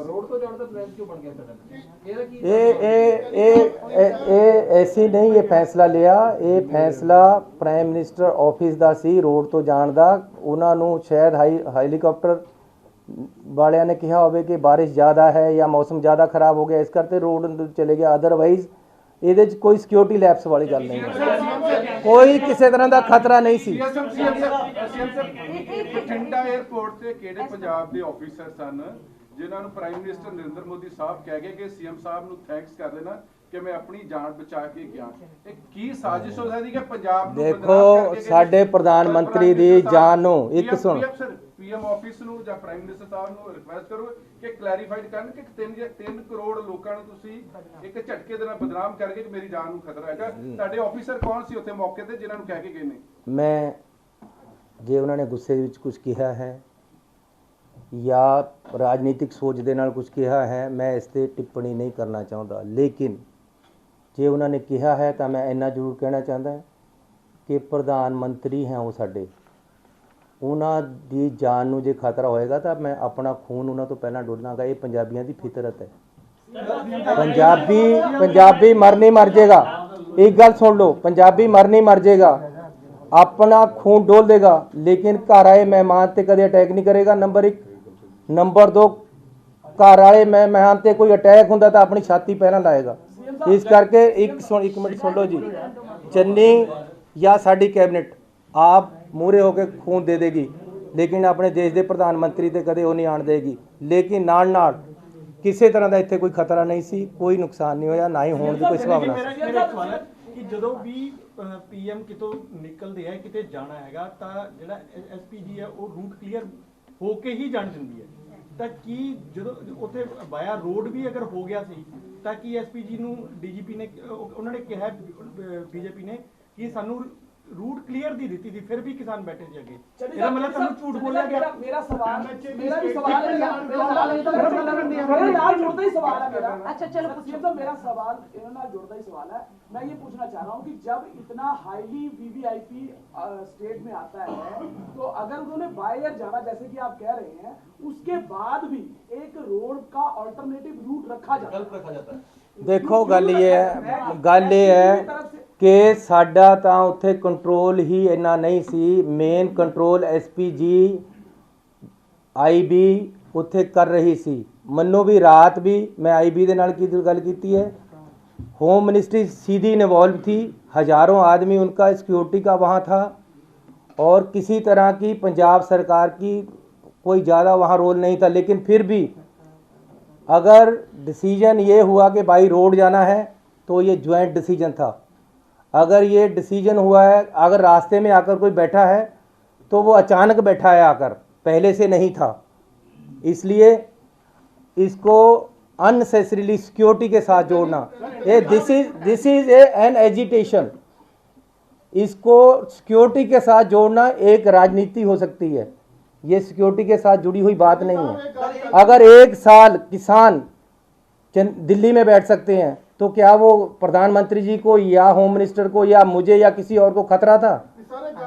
रोड तो जाने प्लान क्यों बन गया ऐसी नहीं, ये फैसला लिया, ये फैसला प्राइम मिनिस्टर ऑफिस ਦਾ ਸੀ ਰੋਡ ਤੋਂ ਜਾਣ ਦਾ। ਉਹਨਾਂ ਨੂੰ ਸ਼ਾਇਦ ਹੈਲੀਕਾਪਟਰ ਵਾਲਿਆਂ ਨੇ ਕਿਹਾ ਹੋਵੇ ਕਿ ਬਾਰਿਸ਼ ਜ਼ਿਆਦਾ ਹੈ ਜਾਂ ਮੌਸਮ ਜ਼ਿਆਦਾ ਖਰਾਬ ਹੋ ਗਿਆ, ਇਸ ਕਰਕੇ ਰੋਡ ਚਲੇ ਗਿਆ। ਅਦਰਵਾਈਜ਼ ਇਹਦੇ 'ਚ ਕੋਈ ਸਿਕਿਉਰਿਟੀ ਲੈਪਸ ਵਾਲੀ ਗੱਲ ਨਹੀਂ ਹੈ, ਕੋਈ ਕਿਸੇ ਤਰ੍ਹਾਂ ਦਾ ਖਤਰਾ ਨਹੀਂ ਸੀ। ਬਠਿੰਡਾ 에ਅਰਪੋਰਟ ਤੇ ਕਿਹੜੇ ਪੰਜਾਬ ਦੇ ਆਫੀਸਰ ਸਨ ਜਿਨ੍ਹਾਂ ਨੂੰ ਪ੍ਰਾਈਮ ਮਿਨਿਸਟਰ ਨਰਿੰਦਰ ਮੋਦੀ ਸਾਹਿਬ ਕਹਿ ਗਏ ਕਿ ਸੀਐਮ ਸਾਹਿਬ ਨੂੰ ਥੈਂਕਸ ਕਰ ਦੇਣਾ ਕਿ ਮੈਂ ਆਪਣੀ ਜਾਨ ਬਚਾ ਕੇ ਗਿਆ? ਇਹ ਕੀ ਸਾਜ਼ਿਸ਼ ਹੋ ਸਕਦੀ ਕਿ ਪੰਜਾਬ ਨੂੰ ਦੇਖੋ, ਸਾਡੇ ਪ੍ਰਧਾਨ ਮੰਤਰੀ ਦੀ ਜਾਨ ਨੂੰ ਇੱਕ ਸੁਣ, ਪੀਐਮ ਆਫਿਸ ਨੂੰ ਜਾਂ ਪ੍ਰਾਈਮ ਮਿਨਿਸਟਰ ਸਾਹਿਬ ਨੂੰ ਰਿਕੁਐਸਟ ਕਰੋ ਕਿ ਕਲੈਰੀਫਾਈਡ ਕਰਨ ਕਿ 3 ਕਰੋੜ ਲੋਕਾਂ ਨੂੰ ਤੁਸੀਂ ਇੱਕ ਝਟਕੇ ਦੇ ਨਾਲ ਬਦਨਾਮ ਕਰਕੇ ਕਿ ਮੇਰੀ ਜਾਨ ਨੂੰ ਖਤਰਾ ਹੈਗਾ। ਤੁਹਾਡੇ ਆਫੀਸਰ ਕੌਣ ਸੀ ਉੱਥੇ ਮੌਕੇ ਤੇ ਜਿਨ੍ਹਾਂ ਨੂੰ ਕਹਿ ਕੇ ਗਏ ਨੇ? ਮੈਂ ਜੇ ਉਹਨਾਂ ਨੇ ਗੁੱਸੇ ਵਿੱਚ ਕੁਝ ਕਿਹਾ ਹੈ ਜਾਂ ਰਾਜਨੀਤਿਕ ਸੋਚ ਦੇ ਨਾਲ ਕੁਝ ਕਿਹਾ ਹੈ, ਮੈਂ ਇਸ ਤੇ ਟਿੱਪਣੀ ਨਹੀਂ ਕਰਨਾ ਚਾਹੁੰਦਾ। ਲੇਕਿਨ ਜੇ ਉਹਨਾਂ ਨੇ ਕਿਹਾ ਹੈ ਤਾਂ ਮੈਂ ਇੰਨਾ ਜ਼ਰੂਰ ਕਹਿਣਾ ਚਾਹੁੰਦਾ ਕਿ ਪ੍ਰਧਾਨ ਮੰਤਰੀ ਹੈ ਉਹ ਸਾਡੇ, ਉਹਨਾਂ ਦੀ ਜਾਨ ਨੂੰ ਜੇ ਖਤਰਾ ਹੋਏਗਾ ਤਾਂ ਮੈਂ ਆਪਣਾ ਖੂਨ ਉਹਨਾਂ ਤੋਂ ਪਹਿਲਾਂ ਡੋਲਾਂਗਾ। ਇਹ ਪੰਜਾਬੀਆਂ ਦੀ ਫਿਤਰਤ ਹੈ। ਪੰਜਾਬੀ ਮਰ ਨਹੀਂ ਮਰ ਜਾਏਗਾ। ਇੱਕ ਗੱਲ ਸੁਣ ਲਓ, ਪੰਜਾਬੀ ਮਰ ਨਹੀਂ ਮਰ ਜਾਏਗਾ, ਆਪਣਾ ਖੂਨ ਡੋਲ ਦੇਗਾ, ਲੇਕਿਨ ਘਰ ਆਏ ਮਹਿਮਾਨ ਤੇ ਕਦੇ ਅਟੈਕ ਨਹੀਂ ਕਰੇਗਾ। ਨੰਬਰ 1। ਨੰਬਰ 2, ਘਰ ਵਾਲੇ ਮਹਿਮਾਨ ਤੇ ਕੋਈ ਅਟੈਕ ਹੁੰਦਾ ਤਾਂ ਆਪਣੀ ਛਾਤੀ ਪਹਿਲਾਂ ਲਾਏਗਾ। ਇਸ ਕਰਕੇ ਇੱਕ ਮਿੰਟ ਸੁਣ ਲਓ ਜੀ, ਚੰਨੀ ਜਾਂ ਸਾਡੀ ਕੈਬਨਿਟ ਆਪ ਮੂਹਰੇ ਹੋ ਕੇ ਖੂਨ ਦੇ ਦੇਗੀ, ਲੇਕਿਨ ਆਪਣੇ ਦੇਸ਼ ਦੇ ਪ੍ਰਧਾਨ ਮੰਤਰੀ ਤੇ ਕਦੇ ਉਹ ਨਹੀਂ ਆਣ ਦੇਗੀ। ਲੇਕਿਨ ਨਾਲ ਕਿਸੇ ਤਰ੍ਹਾਂ ਦਾ ਇੱਥੇ ਕੋਈ ਖਤਰਾ ਨਹੀਂ ਸੀ, ਕੋਈ ਨੁਕਸਾਨ ਨਹੀਂ ਹੋਇਆ, ਨਾ ਹੀ ਹੋਣ ਦੀ ਕੋਈ ਸੰਭਾਵਨਾ ਸੀ। ਕਿ ਜਦੋਂ ਵੀ ਪੀਐਮ ਕਿਤੋਂ ਨਿਕਲਦੇ ਆ ਕਿਤੇ ਜਾਣਾ ਹੈਗਾ ਤਾਂ ਜਿਹੜਾ ਐਸਪੀਜੀ ਹੈ ਉਹ ਰੂਟ ਕਲੀਅਰ ਹੋ ਕੇ ਹੀ ਜਾਣ ਦਿੰਦੀ ਹੈ, ਤਾਂ ਕੀ ਜਦੋਂ ਉੱਥੇ ਬਾਇਆ ਰੋਡ ਵੀ ਅਗਰ ਹੋ ਗਿਆ ਸੀ ਤਾਂ ਕੀ ਐਸਪੀਜੀ ਨੂੰ ਡੀਜੀਪੀ ਨੇ ਉਹਨਾਂ ਨੇ ਕਿਹਾ, ਬੀਜੇਪੀ ਨੇ, ਕਿ ਸਾਨੂੰ रूट क्लियर दी दी थी, फिर भी किसान बैठे थे आगे? मेरा मतलब तुम झूठ बोला गया। मेरा सवाल मेरा भी सवाल है, मेरे नाल जुड़ता ही सवाल है मेरा। अच्छा चलो सीएम साहब, मेरा सवाल इन्होंने नाल जुड़ता ही सवाल है। मैं ये पूछना चाह रहा हूँ कि जब इतना हाईली वीवीआईपी स्टेट में आता है तो अगर उन्होंने बाय एयर जाना जैसे कि आप कह रहे हैं, उसके बाद भी एक रोड का अल्टरनेटिव रूट रखा जाता है। देखो गल ये है कि साडा ਤਾਂ ਉੱਥੇ ਕੰਟਰੋਲ ਹੀ ਇੰਨਾ ਨਹੀਂ ਸੀ। ਮੇਨ ਕੰਟਰੋਲ ਐਸਪੀਜੀ ਆਈਬੀ ਉੱਥੇ ਕਰ ਰਹੀ ਸੀ। ਮੰਨੋ ਵੀ ਰਾਤ ਵੀ ਮੈਂ ਆईबी ਦੇ ਨਾਲ की ਗੱਲ ਕੀਤੀ है, होम मिनिस्ट्री सीधी इन्वॉल्व थी, हज़ारों आदमी उनका सिक्योरिटी का वहाँ था, और किसी तरह की पंजाब सरकार की कोई ज़्यादा वहाँ रोल नहीं था। लेकिन फिर भी अगर डिसीजन ये हुआ कि भाई रोड जाना है तो ये ज्वाइंट डिसीजन था। अगर ये डिसीजन हुआ है, अगर रास्ते में आकर कोई बैठा है तो वो अचानक बैठा है आकर, पहले से नहीं था। इसलिए इसको अननेसेसरीली सिक्योरिटी के साथ जोड़ना, ये दिस इज एन एजिटेशन। इसको सिक्योरिटी के साथ जोड़ना एक राजनीति हो सकती है, ये सिक्योरिटी के साथ जुड़ी हुई बात नहीं है। अगर एक साल किसान दिल्ली में बैठ सकते हैं तो क्या वो प्रधानमंत्री जी को या होम मिनिस्टर को या मुझे या किसी और को खतरा था?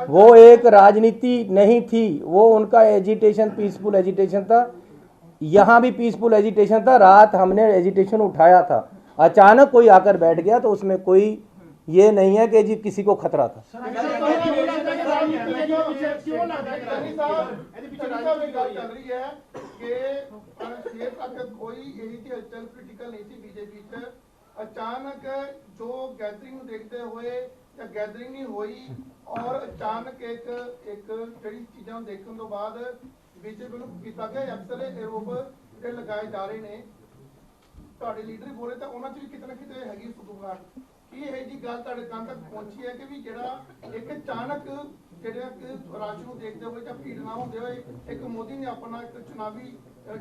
वो एक राजनीति नहीं थी, वो उनका एजिटेशन पीसफुल एजिटेशन था। यहाँ भी पीसफुल एजिटेशन था, रात हमने एजिटेशन उठाया था, अचानक कोई आकर बैठ गया तो उसमें कोई ये नहीं है कि जी किसी को खतरा था। अचानक जो गैदरिंग देखते हुए या गैदरिंग नहीं हुई और अचानक एक ਜਿਹੜੀ ਚੀਜ਼ਾਂ ਦੇਖਣ ਤੋਂ ਬਾਅਦ ਬੀਜੇਪੀ ਨੂੰ ਕੀਤਾ ਗਿਆ ਅਕਸਰ ਆਰੋਪ ਜਿਹੜੇ ਲਗਾਏ ਜਾ ਰਹੇ ਨੇ, ਤੁਹਾਡੇ ਲੀਡਰ ਬੋਲੇ ਤਾਂ ਉਹਨਾਂ 'ਚ ਵੀ ਕਿਤੇ ਨਾ ਕਿਤੇ ਹੈਗੀ ਸੁਦੂਗਾਟ। ਕੀ ਇਹ ਜੀ ਗੱਲ ਤੁਹਾਡੇ ਕੰਨ ਤੱਕ ਪਹੁੰਚੀ ਹੈ ਕਿ ਵੀ ਜਿਹੜਾ ਇੱਕ ਅਚਾਨਕ ਜਿਹੜੇ ਰਾਜ ਨੂੰ ਦੇਖਦੇ ਹੋਏ ਜਾਂ ਭੀੜ ਨਾ ਹੁੰਦੇ ਹੋਏ ਇੱਕ ਮੋਦੀ ਨੇ ਆਪਣਾ ਇੱਕ ਚੁਣਾਵੀ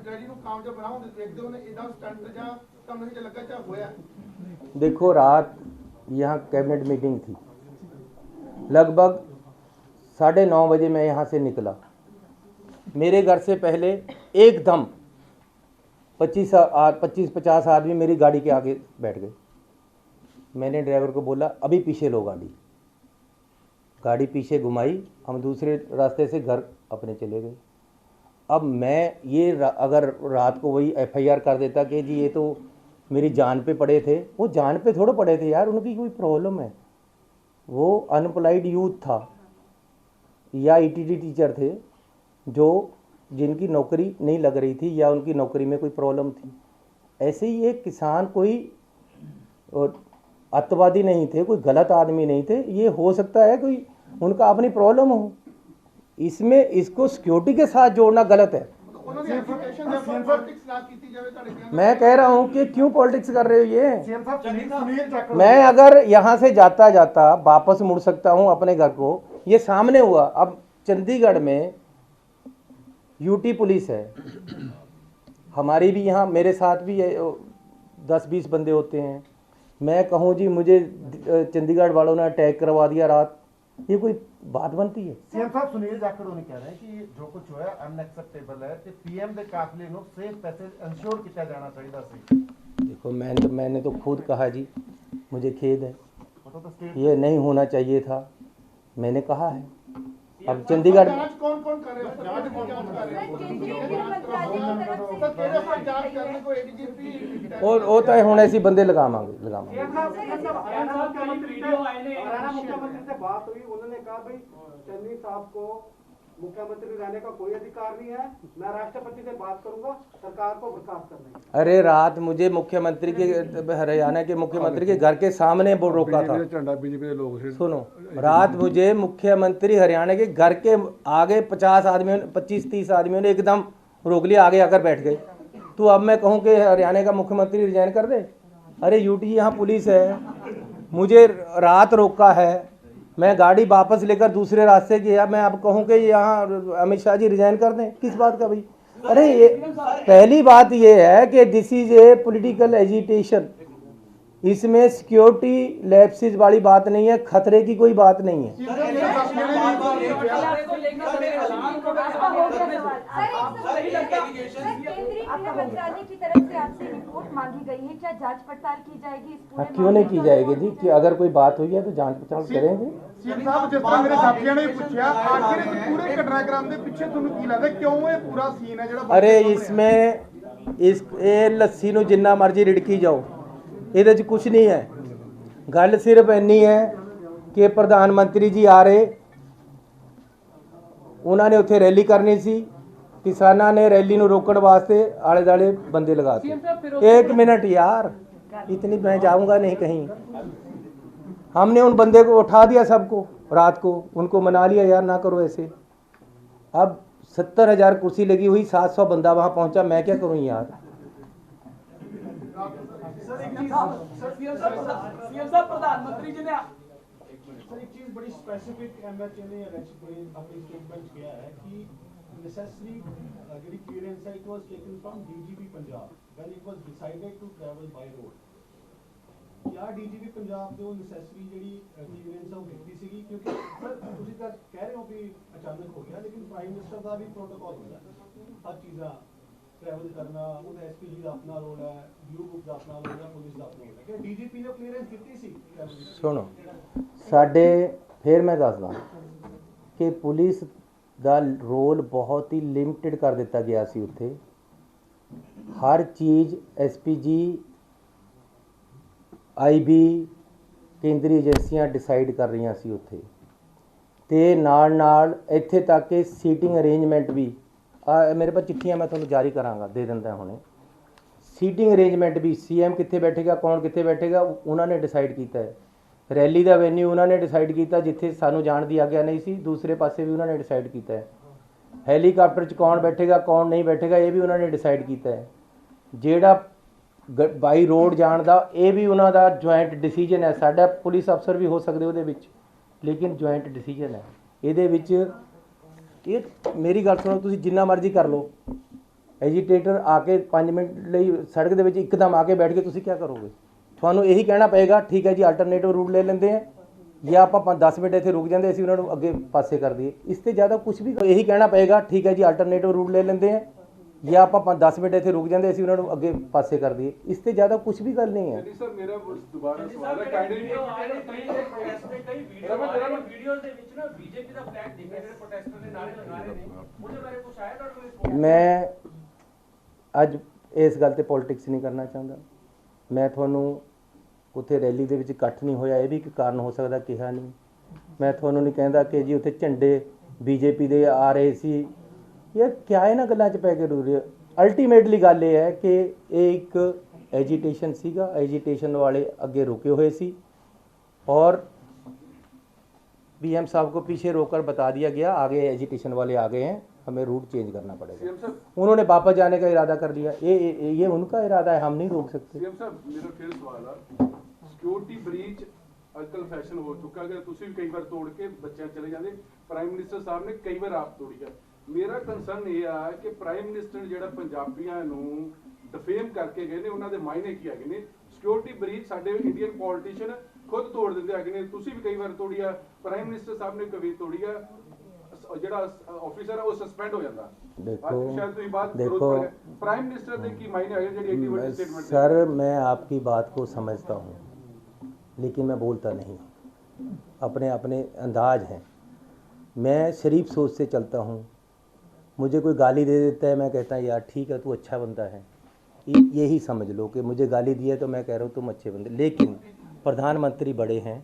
ਰੈਲੀ ਨੂੰ ਕਾਮਯਾਬ ਬਣਾਉਣ ਦੇ ਦੇਖਦੇ ਹੋਏ ਇਹਦਾ ਸਟੰਟ ਜਾਂ ਤੁਹਾਨੂੰ ਇਹ ਲੱਗਾ ਜਾਂ ਹੋਇਆ? देखो, रात यहाँ कैबिनेट मीटिंग थी, लगभग 9:30 बजे मैं यहाँ से निकला। मेरे घर से पहले एकदम 25-50 आदमी मेरी गाड़ी के आगे बैठ गए। मैंने ड्राइवर को बोला अभी पीछे लो गाड़ी। गाड़ी पीछे घुमाई, हम दूसरे रास्ते से घर अपने चले गए। अब मैं ये अगर रात को वही FIR कर देता कि जी ये तो मेरी जान पे पड़े थे, वो जान पे थोड़े पड़े थे यार, उनकी कोई प्रॉब्लम है। वो अनएम्प्लॉयड यूथ था या ETT टीचर थे जो जिनकी नौकरी नहीं लग रही थी या उनकी नौकरी में कोई प्रॉब्लम थी। ऐसे ही एक किसान कोई अत्यावादी नहीं थे, कोई गलत आदमी नहीं थे। ये हो सकता है कोई उनका अपनी प्रॉब्लम हो, इसमें इसको सिक्योरिटी के साथ जोड़ना गलत है। मैं कह रहा हूँ कि क्यों पॉलिटिक्स कर रहे हो ये। मैं अगर यहाँ से जाता जाता वापस मुड़ सकता हूँ अपने घर को, ये सामने हुआ। अब चंडीगढ़ में UT पुलिस है, हमारी भी यहाँ मेरे साथ भी 10-20 बंदे होते हैं। मैं कहूँ जी मुझे चंडीगढ़ वालों ने अटैक करवा दिया रात, ये कोई बात बनती है? सीएम साहब सुनील जाखड़ ने कह रहे हैं कि जो कुछ होया अनएक्सेप्टेबल है ते PM ਦੇ ਕਾਫਲੇ ਨੂੰ ਸੇਫ ਪੈसेज इंश्योर किया जाना चाहिए ਸੀ। देखो मैंने तो खुद कहा जी, मुझे खेद है, ये नहीं होना चाहिए था, मैंने कहा है। अब चंडीगढ़ कौन कौन कर रहे हैं? जांच कौन कौन कर रहे हैं? केंद्रीय गृह मंत्रालय की तरफ से सर केड़े पर जांच करने को ADGP वो तो होने ऐसी बंदे लगावांगे। हरियाणा मुख्यमंत्री से बात हुई, उन्होंने कहा भाई चन्नी साहब को मुख्यमंत्री रहने का कोई अधिकार नहीं है, मैं राष्ट्रपति से बात करूंगा, सरकार को बर्खास्त करने की। अरे रात मुझे मुख्यमंत्री के हरियाणा के मुख्यमंत्री के घर के सामने वो रोका था। सुनो, रात मुझे मुख्यमंत्री हरियाणा के घर के आगे 25-30 आदमियों ने एकदम रोक लिया, आगे आकर बैठ गए। तो अब मैं कहूँ कि हरियाणा का मुख्यमंत्री रिजाइन कर दे? अरे UT यहाँ पुलिस है, मुझे रात रोका है, मैं गाड़ी वापस लेकर दूसरे रास्ते गया। मैं अब कहूँ कि यहाँ अमित शाह जी रिजाइन कर दें, किस बात का भाई? अरे ये पहली बात ये है कि this is a political agitation, इसमें सिक्योरिटी लैप्सेस वाली बात नहीं है, खतरे की कोई बात नहीं है। केंद्रीय गृह मंत्रालय की तरफ से आपसे रिपोर्ट मांगी गई है, क्या जांच पड़ताल की जाएगी इस पूरे? क्यों नहीं की जाएगी जी, कि अगर कोई बात हुई है तो जांच पड़ताल करेंगे। सीएम साहब जिस तरह मेरे साथियों ने पूछा आखिर इस पूरे घटनाक्रम के पीछे ਤੁਹਾਨੂੰ ਕੀ ਲੱਗਦਾ क्यों ये पूरा सीन है ਜਿਹੜਾ? अरे इसमें ये लस्सी ਨੂੰ जिन्ना मर्जी रिड़की जाओ, ਇਹਦੇ 'ਚ ਕੁਝ ਨਹੀਂ ਹੈ। ਗੱਲ ਸਿਰਫ ਇੰਨੀ ਹੈ ਕਿ ਪ੍ਰਧਾਨ ਮੰਤਰੀ ਜੀ ਆ ਰਹੇ, ਉਹਨਾਂ ਨੇ ਉੱਥੇ ਰੈਲੀ ਕਰਨੀ ਸੀ, किसाना ने रैली ਨੂੰ रोकने वास्ते आले दाले बंदे लगाते। एक मिनट यार, इतनी मैं जाऊंगा नहीं कहीं। हमने उन बंदे को उठा दिया सबको रात को, उनको मना लिया यार ना करो ऐसे। अब 70,000 कुर्सी लगी हुई, 700 बंदा वहां पहुंचा, मैं क्या करूं यार? प्रधानमंत्री जी ने सर एक चीज बड़ी स्पेसिफिक MHA ने अपनी स्टेटमेंट किया है कि necessary ਜਿਹੜੀ clearance है it was taken from DGP Punjab when it was decided to travel by road। क्या DGP Punjab ਦੇ ਉਹ necessary ਜਿਹੜੀ clearance ਹੈ ਉਹ ਕੀਤੀ ਸੀਗੀ? ਕਿਉਂਕਿ ਸਰ ਤੁਸੀਂ ਤਾਂ ਕਹਿ ਰਹੇ ਹੋ ਕਿ ਅਚਾਨਕ ਹੋ ਗਿਆ, ਲੇਕਿਨ ਪ੍ਰਾਈਮ ਮਿਨਿਸਟਰ ਦਾ ਵੀ ਪ੍ਰੋਟੋਕਾਲ ਹੁੰਦਾ ਹੈ, ਹਰ ਚੀਜ਼ਾਂ ट्रैवल करना, ਉਹਦਾ SPG ਦਾ ਆਪਣਾ ਰੋਲ ਹੈ, ਬਲੂ ਬੁੱਕ ਦਾ ਆਪਣਾ ਰੋਲ ਹੈ, ਪੁਲਿਸ ਦਾ ਆਪਣਾ ਰੋਲ ਹੈ। ਕਿ DGP ਨੇ ਕਲੀਅਰੈਂਸ ਕੀਤੀ ਸੀ? ਸੁਣੋ, ਸਾਡੇ ਫਿਰ ਮੈਂ ਦੱਸਦਾ ਕਿ ਪੁਲਿਸ ਦਾ ਰੋਲ ਬਹੁਤ ਹੀ ਲਿਮਟਿਡ ਕਰ ਦਿੱਤਾ ਗਿਆ ਸੀ ਉੱਥੇ। ਹਰ ਚੀਜ਼ SPG IB ਕੇਂਦਰੀ ਏਜੰਸੀਆਂ ਡਿਸਾਈਡ ਕਰ ਰਹੀਆਂ ਸੀ ਉੱਥੇ, ਤੇ ਨਾਲ ਨਾਲ ਇੱਥੇ ਤੱਕ ਕਿ ਸੀਟਿੰਗ ਅਰੇਂਜਮੈਂਟ ਵੀ मेरे पास चिट्ठियाँ मैं तुम्हें जारी करांगा, दे दिंदा हुणे। सीटिंग अरेंजमेंट भी CM कित्थे बैठेगा, कौन कित्थे बैठेगा, उन्होंने डिसाइड किया है। रैली का वेन्यू उन्होंने डिसाइड किया, जिथे सानू जाण दी आग्या नहीं सी, दूसरे पासे भी उन्होंने डिसाइड किया है। हैलीकाप्टर च कौन बैठेगा कौन नहीं बैठेगा, ये भी उन्होंने डिसाइड किया है। जिहड़ा बाई रोड जाण दा ये भी उन्हों का ज्वाइंट डिसीजन है। साडा पुलिस अफसर भी हो सकते उहदे विच, लेकिन ज्वाइंट डिसीजन है। ਇਹਦੇ ਵਿੱਚ ਇਹ ਮੇਰੀ ਗੱਲ ਸੁਣੋ, ਤੁਸੀਂ ਜਿੰਨਾ ਮਰਜ਼ੀ ਕਰ ਲਓ, ਐਜੀਟੇਟਰ ਆ ਕੇ 5 ਮਿੰਟ ਲਈ ਸੜਕ ਦੇ ਵਿੱਚ ਇੱਕਦਮ ਆ ਕੇ ਬੈਠ ਕੇ ਤੁਸੀਂ ਕੀ ਕਰੋਗੇ? ਤੁਹਾਨੂੰ ਇਹੀ ਕਹਿਣਾ ਪਏਗਾ ਠੀਕ ਹੈ ਜੀ ਅਲਟਰਨੇਟਿਵ ਰੂਟ ਲੈ ਲੈਂਦੇ ਆ, ਜਾਂ ਆਪਾਂ 10 ਮਿੰਟ ਇੱਥੇ ਰੁਕ ਜਾਂਦੇ ਅਸੀਂ ਉਹਨਾਂ ਨੂੰ ਅੱਗੇ ਪਾਸੇ ਕਰ ਦਈਏ। ਇਸ ਤੋਂ ਜ਼ਿਆਦਾ ਕੁਝ ਵੀ ਇਹੀ ਕਹਿਣਾ ਪਏਗਾ ਠੀਕ ਹੈ ਜੀ ਅਲਟਰਨੇਟਿਵ ਰੂਟ ਲੈ ਲੈਂਦੇ ਆ, ਜਾਂ ਆਪਾਂ 10 ਮਿੰਟ ਇੱਥੇ ਰੁਕ ਜਾਂਦੇ ਅਸੀਂ ਉਹਨਾਂ ਨੂੰ ਅੱਗੇ ਪਾਸੇ ਕਰ ਦਈਏ। ਇਸ ਤੋਂ ਜ਼ਿਆਦਾ ਕੁਝ ਵੀ ਗੱਲ ਨਹੀਂ ਹੈ। ਸਰ ਮੇਰਾ ਦੁਬਾਰਾ ਸਵਾਲ ਹੈ ਕਾਈਂਡਲੀ ਵੀਡੀਓਜ਼ ਦੇ ਵਿੱਚ ਨਾ ਬੀਜੇਪੀ ਦਾ ਫਲੈਗ ਦਿਖਿਆ, ਜਿਹੜੇ ਪ੍ਰੋਟੈਸਟਰ ਨੇ ਨਾਰੇ ਲਗਾ ਰਹੇ ਨੇ, ਉਹਦੇ ਬਾਰੇ ਕੁਝ ਆਇਆ ਤੁਹਾਡੇ ਕੋਲ? ਮੈਂ ਅੱਜ ਇਸ ਗੱਲ ਤੇ ਪੋਲਿਟਿਕਸ ਨਹੀਂ ਕਰਨਾ ਚਾਹੁੰਦਾ। ਮੈਂ ਤੁਹਾਨੂੰ ਉੱਥੇ ਰੈਲੀ ਦੇ ਵਿੱਚ ਇਕੱਠ ਨਹੀਂ ਹੋਇਆ ਇਹ ਵੀ ਇੱਕ ਕਾਰਨ ਹੋ ਸਕਦਾ ਕਿਹਾ ਨਹੀਂ। ਮੈਂ ਤੁਹਾਨੂੰ ਨਹੀਂ ਕਹਿੰਦਾ ਕਿ ਜੀ ਉੱਥੇ ਝੰਡੇ ਬੀਜੇਪੀ ਦੇ ਆ ਰਹੇ ਸੀ। ਇਹ ਕਿਆ ਇਹਨਾਂ ਗੱਲਾਂ 'ਚ ਪੈ ਕੇ ਰੁ ਰਹੇ। ਅਲਟੀਮੇਟਲੀ ਗੱਲ ਇਹ ਹੈ ਕਿ ਇਹ ਇੱਕ एजिटेशन सीगा, एजिटेशन वाले अगे रुके हुए सी और पीएम साहब को पीछे रोककर बता दिया गया आगे एजिटेशन वाले आ गए हैं, हमें रूट चेंज करना पड़ेगा। उन्होंने वापस जाने का इरादा कर लिया। ये उनका इरादा है, हम नहीं रोक सकते। सीएम साहब मेरा फिर सवाल है, सिक्योरिटी ब्रीच अजकल फैशन हो चुका है, तुम भी कई बार तोड़ के बच्चे चले जाते, प्राइम मिनिस्टर साहब ने कई बार आप तोड़ी है। मेरा कंसर्न ये है कि प्राइम मिनिस्टर जो पंजाबियों नूं डिफेम करके गए ने उन्होंने मायने की है ने सिक्योरिटी ब्रीच साडे इंडियन पॉलिटिशियन खुद तोड़ दिंदे है ने, तुसी भी कई बार तोड़ी है, प्राइम मिनिस्टर साहब ने कभी तोड़ी है, ਜਿਹੜਾ ਆਫੀਸਰ ਹੈ ਉਹ ਸਸਪੈਂਡ ਹੋ ਜਾਂਦਾ। देखो शायद ਤੁਸੀਂ बात देखो प्राइम मिनिस्टर ਦੇ ਕੀ ਮਾयने है ਜਿਹੜੀ एटी बड़ी स्टेटमेंट। सर मैं आपकी बात को समझता हूँ लेकिन मैं बोलता नहीं, अपने अपने अंदाज हैं। मैं शरीफ सोच से चलता हूँ, मुझे कोई गाली दे देता है मैं कहता है यार ठीक है तू अच्छा बंदा है, यही समझ लो कि मुझे गाली दी है तो मैं कह रहा हूँ तुम अच्छे बंदे। लेकिन प्रधानमंत्री बड़े हैं,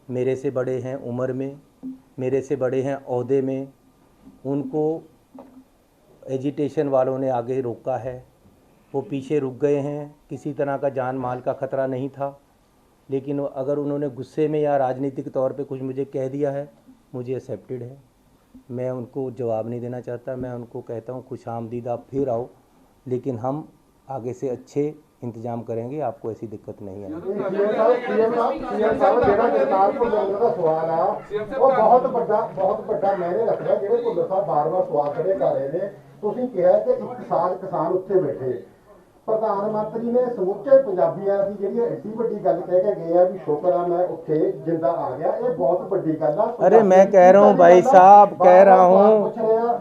मेरे से बड़े हैं उम्र में, मेरे से बड़े हैं ओहदे में, उनको एजिटेशन वालों ने आगे रोका है, वो पीछे रुक गए हैं, किसी तरह का जान माल का ख़तरा नहीं था। लेकिन अगर उन्होंने गुस्से में या राजनीतिक तौर पे कुछ मुझे कह दिया है, मुझे एक्सेप्टेड है, मैं उनको जवाब नहीं देना चाहता। मैं उनको कहता हूँ खुश आमदीद आप फिर आओ, लेकिन हम आगे से अच्छे इंतजाम करेंगे, आपको ऐसी दिक्कत नहीं आएगी। सवाल आ वो बहुत बड़ा मैंने रखा जेडे भुल्लर साहब बार-बार सवाल खड़े कर रहे हैं। तुसीं कहा कि 1 साल किसान उत्थे बैठे, प्रधानमंत्री ने समूचे पंजाबियों की जिहड़ी एड्डी वड्डी गल कह के गए हैं भी शुक्र है मैं उत्थे जिंदा आ गया, ये बहुत बड़ी गल है। अरे मैं कह रहा हूँ भाई साहब, कह रहा हूँ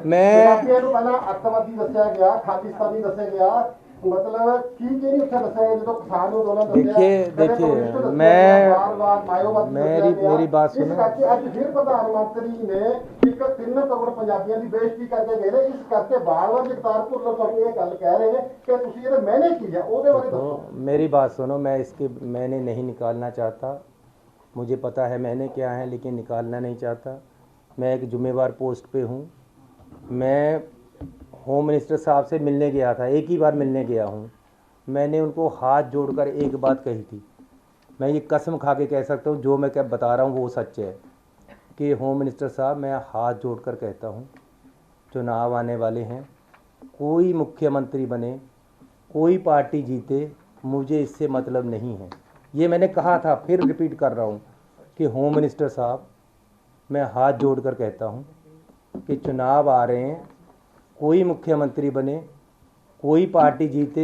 मैं पहला अतवादी दस्या गया, खालिस्तानी दस्या गया, मतलब की नहीं उत्थे दस्या गया जो किसान अंदोलन देखिए मेरी बात सुनो। अज फिर प्रधानमंत्री ने एक 3 करोड़ पंजाबियों की बेइज्जती करके गए हैं, इस करके बार-बार जगतार भुल्लर साहब ये गल कह रहे हैं कि तुसीं ये मैंने की है ओदे बारे दसो। मेरी बात सुनो, मैं इसके मैंने नहीं निकालना चाहता, मुझे पता है मैंने क्या है, लेकिन निकालना नहीं चाहता। मैं एक जिम्मेवार पोस्ट पे हूँ। मैं होम मिनिस्टर साहब से मिलने गया था, एक ही बार मिलने गया हूँ। मैंने उनको हाथ जोड़कर एक बात कही थी, मैं ये कसम खा के कह सकता हूँ जो मैं क्या बता रहा हूँ वो सच है कि होम मिनिस्टर साहब मैं हाथ जोड़कर कहता हूँ चुनाव आने वाले हैं, कोई मुख्यमंत्री बने, कोई पार्टी जीते, मुझे इससे मतलब नहीं है। ये मैंने कहा था, फिर रिपीट कर रहा हूँ कि होम मिनिस्टर साहब मैं हाथ जोड़कर कहता हूँ कि चुनाव आ रहे हैं, कोई मुख्यमंत्री बने, कोई पार्टी जीते,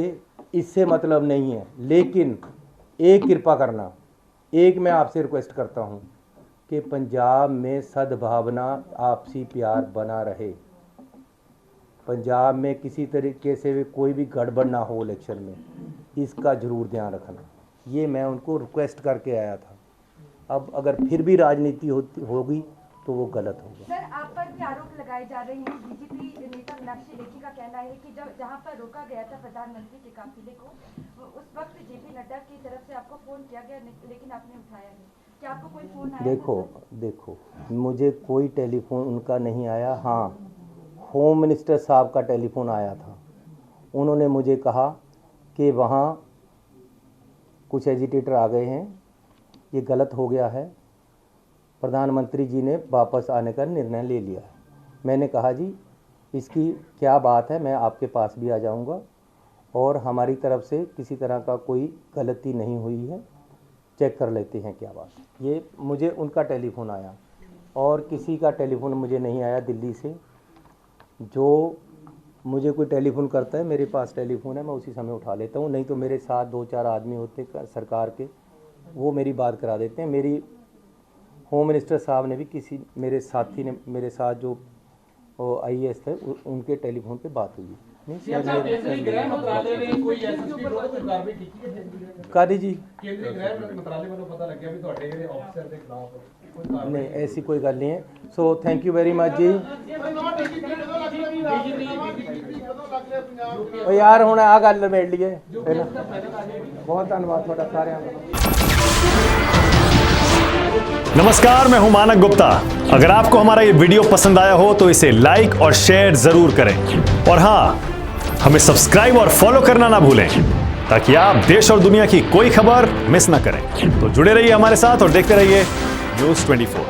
इससे मतलब नहीं है। लेकिन एक कृपा करना, एक मैं आपसे रिक्वेस्ट करता हूँ कि पंजाब में सद्भावना आपसी प्यार बना रहे, पंजाब में किसी तरीके से भी कोई भी गड़बड़ ना हो इलेक्शन में, इसका ज़रूर ध्यान रखना। ये मैं उनको रिक्वेस्ट करके आया था। अब अगर फिर भी राजनीति होगी तो वो गलत होगा। सर आप पर भी आरोप लगाए जा रहे हैं। बीजेपी नेता मीनाक्षी लेखी का कहना है कि जब जहां पर रोका गया था प्रधानमंत्री के काफिले को, उस वक्त जेपी नड्डा की तरफ से आपको फोन किया गया लेकिन आपने उठाया नहीं, क्या आपको कोई फोन आया? देखो मुझे कोई टेलीफोन उनका नहीं आया। हाँ, होम मिनिस्टर साहब का टेलीफोन आया था। उन्होंने मुझे कहा कि वहाँ कुछ एजिटेटर आ गए हैं, ये गलत हो गया है, प्रधानमंत्री जी ने वापस आने का निर्णय ले लिया है। मैंने कहा जी इसकी क्या बात है, मैं आपके पास भी आ जाऊंगा और हमारी तरफ से किसी तरह का कोई गलती नहीं हुई है, चेक कर लेते हैं क्या बात है। ये मुझे उनका टेलीफोन आया। और किसी का टेलीफोन मुझे नहीं आया दिल्ली से। जो मुझे कोई टेलीफोन करता है, मेरे पास टेलीफोन है, मैं उसी समय उठा लेता हूँ, नहीं तो मेरे साथ 2-4 आदमी होते सरकार के, वो मेरी बात करा देते हैं। मेरी होम मिनिस्टर साहब ने भी किसी मेरे साथी ने मेरे साथ जो IAS थे उनके टेलीफोन पे बात हुई। केंद्रीय गृह मंत्रालय ने कोई एसएसपी विरोध कोई कार्रवाई की है? कादी जी केंद्रीय गृह मंत्रालय वालों पता लग गया भी ਤੁਹਾਡੇ ਜਿਹੜੇ ऑफिसर ਦੇ खिलाफ कोई कार्रवाई नहीं, ऐसी कोई गल नहीं है। So thank you very much जी। ओ यार हुण आ गल निबेड़ लईए पहला। बहुत धन्यवाद ਤੁਹਾਡਾ ਸਾਰਿਆਂ ਦਾ। नमस्कार, मैं हूं मानक गुप्ता। अगर आपको हमारा ये वीडियो पसंद आया हो तो इसे लाइक और शेयर जरूर करें, और हाँ, हमें सब्सक्राइब और फॉलो करना ना भूलें ताकि आप देश और दुनिया की कोई खबर मिस ना करें। तो जुड़े रहिए हमारे साथ और देखते रहिए News 24।